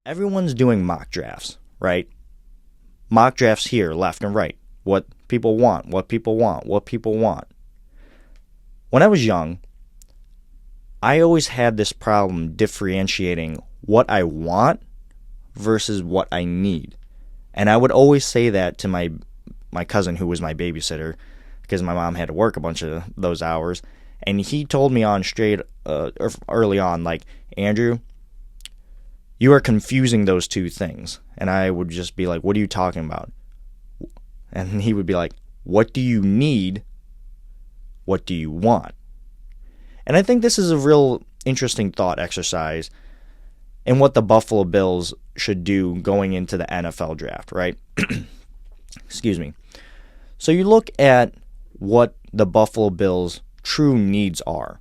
Everyone's doing mock drafts, right? Mock drafts here, left and right. What people want, what people want, what people want. When I was young, I always had this problem differentiating what I want versus what I need. And I would always say that to my cousin who was my babysitter because my mom had to work a bunch of those hours. And he told me on straight early on, like, Andrew, you are confusing those two things. And I would just be like, what are you talking about? And he would be like, what do you need? What do you want? And I think this is a real interesting thought exercise in what the Buffalo Bills should do going into the NFL draft, right? Excuse me. So you look at what the Buffalo Bills' true needs are,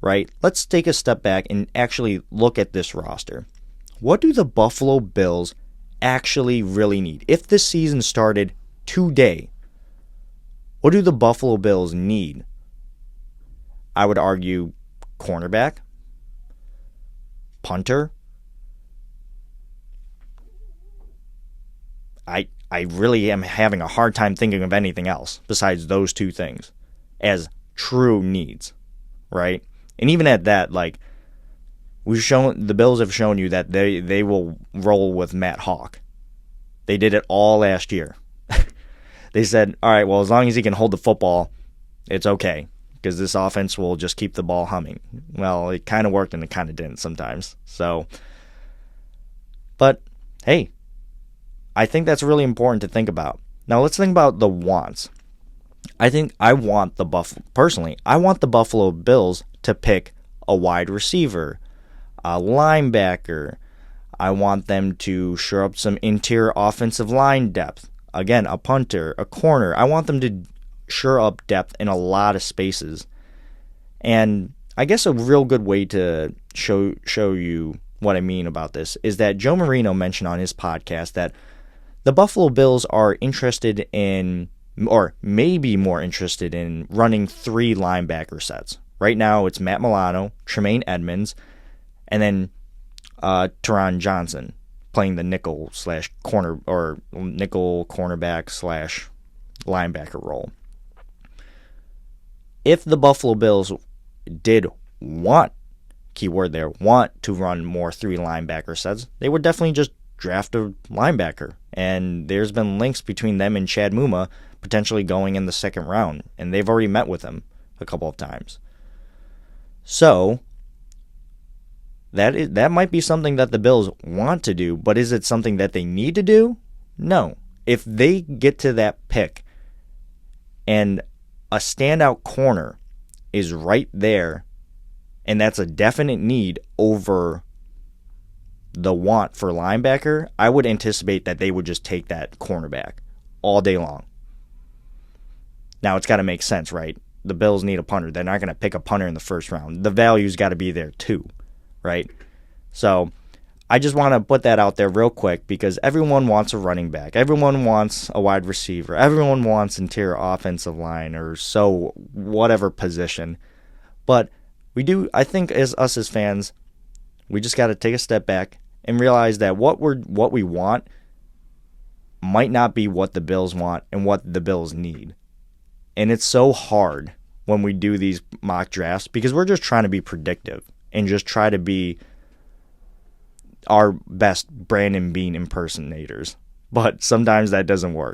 right? Let's take a step back and actually look at this roster. What do the Buffalo Bills actually really need? If this season started today, what do the Buffalo Bills need? I would argue cornerback, punter. I really am having a hard time thinking of anything else besides those two things as true needs, right? And even at that, like, the Bills have shown you that they will roll with Matt Hawk. They did it all last year. They said, all right, well, as long as he can hold the football, it's okay, because this offense will just keep the ball humming. Well, it kind of worked and it kind of didn't sometimes. So, but hey, I think that's really important to think about. Now let's think about the wants. I want the Buffalo Bills to pick a wide receiver, a linebacker. I want them to shore up some interior offensive line depth. Again, a punter, a corner. I want them to shore up depth in a lot of spaces. And I guess a real good way to show you what I mean about this is that Joe Marino mentioned on his podcast that the Buffalo Bills are interested in, or maybe more interested in, running 3 linebacker sets. Right now it's Matt Milano, Tremaine Edmonds, and then Teron Johnson playing the nickel cornerback / linebacker role. If the Buffalo Bills did want, keyword there, want to run more 3 linebacker sets, they would definitely just draft a linebacker. And there's been links between them and Chad Muma potentially going in the second round, and they've already met with him a couple of times. So that might be something that the Bills want to do, but is it something that they need to do? No. If they get to that pick and a standout corner is right there, and that's a definite need over the want for linebacker, I would anticipate that they would just take that cornerback all day long. Now, it's got to make sense, right? The Bills need a punter. They're not going to pick a punter in the first round. The value's got to be there too, right? So I just want to put that out there real quick because everyone wants a running back. Everyone wants a wide receiver. Everyone wants interior offensive line or so whatever position. But I think as fans, we just got to take a step back and realize that what we want might not be what the Bills want and what the Bills need. And it's so hard when we do these mock drafts because we're just trying to be predictive and just try to be our best Brandon Beane impersonators. But sometimes that doesn't work.